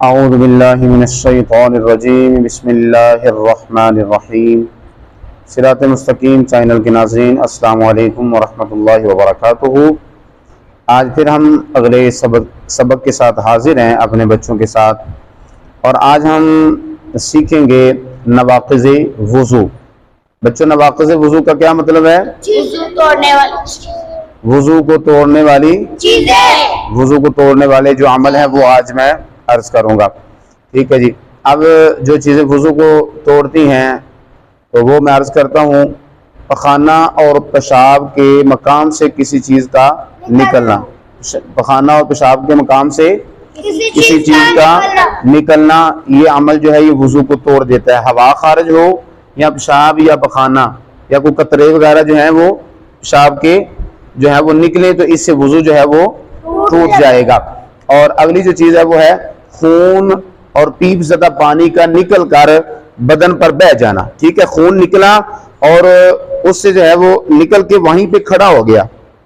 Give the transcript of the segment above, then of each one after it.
اعوذ باللہ من الشیطان الرجیم بسم اللہ الرحمن الرحیم۔ صراط مستقیم چینل کے ناظرین السلام علیکم ورحمۃ اللہ وبرکاتہ۔ آج پھر ہم اگلے سبق کے ساتھ حاضر ہیں اپنے بچوں کے ساتھ، اور آج ہم سیکھیں گے نواقض وضو۔ بچوں، نواقض وضو کا کیا مطلب ہے؟ وضو کو توڑنے والی چیزیں، وضو کو توڑنے والے جو عمل ہیں وہ آج میں عرض کروں گا، ٹھیک ہے جی۔ اب جو چیزیں وضو کو توڑتی ہیں تو وہ میں عرض کرتا ہوں: پخانہ اور پیشاب کے مقام سے کسی چیز کا نکلنا، پخانہ اور پیشاب کے مقام سے کسی چیز کا نکلنا، یہ عمل جو ہے یہ وضو کو توڑ دیتا ہے۔ ہوا خارج ہو یا پیشاب یا پخانہ یا کوئی قطرے وغیرہ جو ہیں وہ پیشاب کے جو ہے وہ نکلے تو اس سے وضو جو ہے وہ ٹوٹ جائے گا۔ اور اگلی جو چیز ہے وہ ہے خون اور پیپ زدہ پانی کا نکل کر بدن پر بہہ جانا، ٹھیک ہے۔ خون نکلا اور اس سے جو ہے وہ نکل کے وہیں پہ کھڑا ہو گیا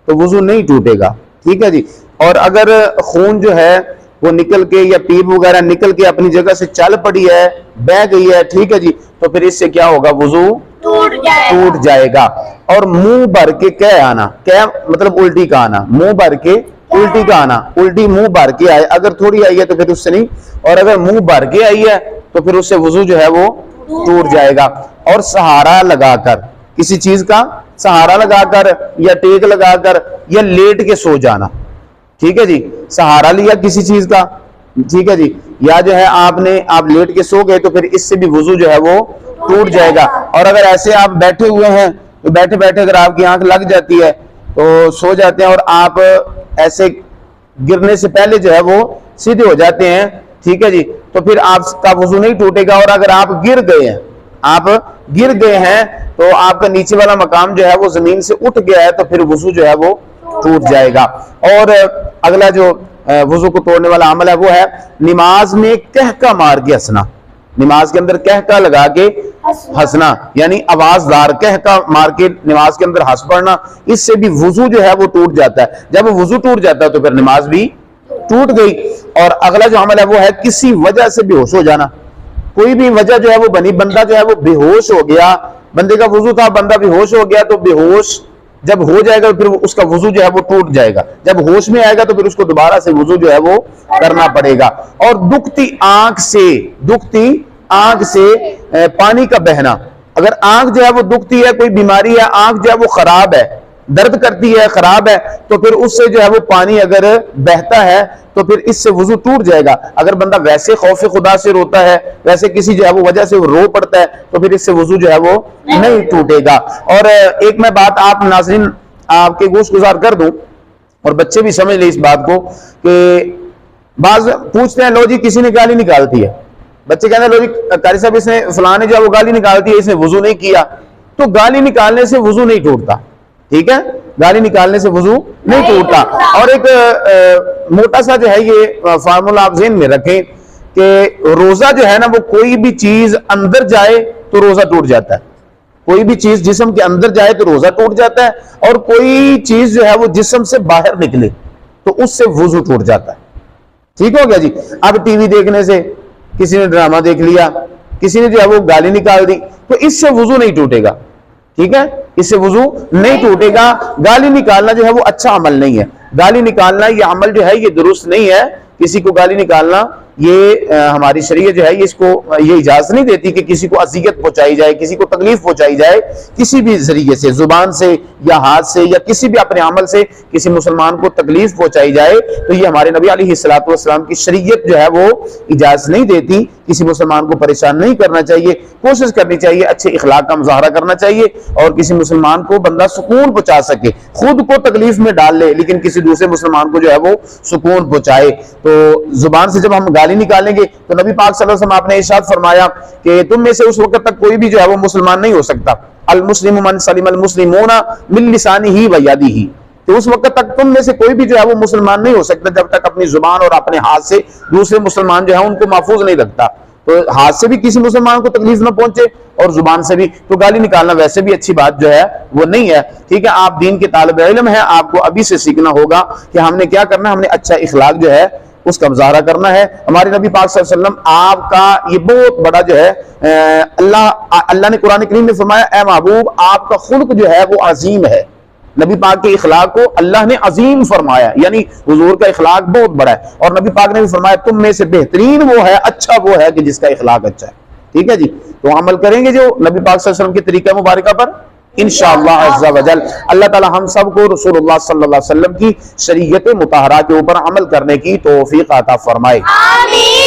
تو وضو نہیں ٹوٹے گا، ٹھیک ہے جی۔ اور اگر خون جو ہے وہ نکل کے یا پیپ وغیرہ نکل کے اپنی جگہ سے چل پڑی ہے، بہہ گئی ہے، ٹھیک ہے جی، تو پھر اس سے کیا ہوگا؟ وضو ٹوٹ جائے گا۔ اور منہ بھر کے کہہ آنا، کہہ مطلب الٹی کا آنا، منہ بھر کے الٹی کا آنا، الٹی منہ بھر کے آئے، اگر تھوڑی آئی ہے تو پھر اس سے نہیں، اور اگر منہ بھر کے آئی ہے تو پھر اس سے وضو جو ہے وہ ٹوٹ جائے گا۔ اور سہارا لگا کر، کسی چیز کا سہارا لگا کر یا ٹیک لگا کر یا لیٹ کے سو جانا، ٹھیک ہے جی، سہارا لیا کسی چیز کا، ٹھیک ہے جی، یا جو ہے آپ لیٹ کے سو گئے تو پھر اس سے بھی وضو جو ہے وہ ٹوٹ جائے گا۔ اور اگر ایسے آپ بیٹھے ہوئے ہیں تو بیٹھے بیٹھے اگر آپ کی آنکھ لگ جاتی ہے تو سو جاتے ہیں اور آپ ایسے گرنے سے پہلے جو ہے وہ سیدھے ہو جاتے ہیں، ٹھیک ہے جی، تو پھر آپ کا وضو نہیں ٹوٹے گا۔ اور اگر آپ گر گئے ہیں تو آپ کا نیچے والا مقام جو ہے وہ زمین سے اٹھ گیا ہے تو پھر وضو جو ہے وہ ٹوٹ جائے گا۔ اور اگلا جو وضو کو توڑنے والا عمل ہے وہ ہے نماز میں کہکا مار کے ہنسنا، نماز کے اندر کہکا لگا کے ہنسنا، یعنی آواز دار کہکا مار کے نماز کے اندر ہنس پڑنا، اس سے بھی وضو جو ہے وہ ٹوٹ جاتا ہے۔ جب وضو ٹوٹ جاتا ہے تو پھر نماز بھی ٹوٹ گئی۔ اور اگلا جو عمل ہے وہ ہے کسی وجہ سے بے ہوش ہو جانا، کوئی بھی وجہ جو ہے وہ بنی، بندہ جو ہے وہ بے ہوش ہو گیا، بندے کا وضو تھا، بندہ بے ہوش ہو گیا تو بے ہوش جب ہو جائے گا پھر اس کا وضو جو ہے وہ ٹوٹ جائے گا، جب ہوش میں آئے گا تو پھر اس کو دوبارہ سے وضو جو ہے وہ کرنا پڑے گا۔ اور دکھتی آنکھ سے پانی کا بہنا، اگر آنکھ جو ہے وہ دکھتی ہے، کوئی بیماری ہے، آنکھ جو ہے وہ خراب ہے، درد کرتی ہے، خراب ہے، تو پھر اس سے جو ہے وہ پانی اگر بہتا ہے تو پھر اس سے وضو ٹوٹ جائے گا۔ اگر بندہ ویسے خوف خدا سے روتا ہے، ویسے کسی جو ہے وہ وجہ سے وہ رو پڑتا ہے تو پھر اس سے وضو جو ہے وہ نہیں ٹوٹے گا۔ اور ایک میں بات آپ ناظرین آپ کے گوش گزار کر دوں اور بچے بھی سمجھ لیں اس بات کو، کہ بعض پوچھتے ہیں لو جی کسی نے گالی نکالتی ہے، بچے کہتے ہیں لو جی قاری صاحب اس نے فلاں نے جو ہے وہ گالی نکالتی ہے، اس نے وضو نہیں کیا، تو گالی نکالنے سے وضو نہیں ٹوٹتا، ٹھیک ہے، گالی نکالنے سے وضو نہیں ٹوٹتا۔ اور ایک موٹا سا جو ہے یہ فارمولا آپ ذہن میں رکھیں کہ روزہ جو ہے نا وہ کوئی بھی چیز اندر جائے تو روزہ ٹوٹ جاتا ہے، کوئی بھی چیز جسم کے اندر جائے تو روزہ ٹوٹ جاتا ہے، اور کوئی چیز جو ہے وہ جسم سے باہر نکلے تو اس سے وضو ٹوٹ جاتا ہے، ٹھیک ہو گیا جی۔ اب ٹی وی دیکھنے سے، کسی نے ڈرامہ دیکھ لیا، کسی نے جو ہے وہ گالی نکال دی تو اس سے وضو نہیں ٹوٹے گا، ٹھیک ہے، اس سے وضو نہیں ٹوٹے گا۔ گالی نکالنا جو ہے وہ اچھا عمل نہیں ہے، گالی نکالنا یہ عمل جو ہے یہ درست نہیں ہے، کسی کو گالی نکالنا یہ ہماری شریعت جو ہے یہ اس کو یہ اجازت نہیں دیتی کہ کسی کو اذیت پہنچائی جائے، کسی کو تکلیف پہنچائی جائے کسی بھی ذریعے سے، زبان سے یا ہاتھ سے یا کسی بھی اپنے عمل سے کسی مسلمان کو تکلیف پہنچائی جائے تو یہ ہمارے نبی علیہ الصلوۃ والسلام کی شریعت جو ہے وہ اجازت نہیں دیتی۔ کسی مسلمان کو پریشان نہیں کرنا چاہیے، کوشش کرنی چاہیے، اچھے اخلاق کا مظاہرہ کرنا چاہیے، اور کسی مسلمان کو بندہ سکون پہنچا سکے، خود کو تکلیف میں ڈال لے لیکن کسی دوسرے مسلمان کو جو ہے وہ سکون پہنچائے۔ تو زبان سے جب ہم گالی نکالیں گے تو نبی پاک صلی اللہ علیہ وسلم آپ نے ارشاد فرمایا کہ تم میں سے اس وقت تک کوئی بھی جو ہے وہ مسلمان نہیں ہو سکتا، المسلم من سلم المسلمون من لسانہ و یدہ، کہ اس وقت تک تم میں سے کوئی بھی جو ہے وہ مسلمان نہیں ہو سکتا جب تک اپنی زبان اور اپنے ہاتھ سے دوسرے مسلمان جو ہے ان کو محفوظ نہیں رکھتا۔ تو ہاتھ سے بھی کسی مسلمان کو تکلیف نہ پہنچے اور زبان سے بھی، تو گالی نکالنا ویسے بھی اچھی بات جو ہے وہ نہیں ہے، ٹھیک ہے۔ آپ دین کے طالب علم ہیں، آپ کو ابھی سے سیکھنا ہوگا کہ ہم نے کیا کرنا ہے، ہم نے اچھا اخلاق جو ہے اس کا مظاہرہ کرنا ہے۔ ہمارے نبی پاک صلی اللہ علیہ وسلم آپ کا یہ بہت بڑا جو ہے اللہ نے قرآن کریم میں فرمایا اے محبوب آپ کا خلق جو ہے وہ عظیم ہے۔ نبی پاک کے اخلاق کو اللہ نے عظیم فرمایا، یعنی حضور کا اخلاق بہت بڑا ہے، اور نبی پاک نے بھی فرمایا تم میں سے بہترین وہ ہے، اچھا وہ ہے کہ جس کا اخلاق اچھا ہے۔ ٹھیک ہے جی، تو عمل کریں گے جو نبی پاک صلی اللہ علیہ وسلم کے طریقہ مبارکہ پر انشاءاللہ عز و جل۔ اللہ تعالی ہم سب کو رسول اللہ صلی اللہ علیہ وسلم کی شریعت مطہرہ کے اوپر عمل کرنے کی توفیق عطا فرمائے۔ آمین۔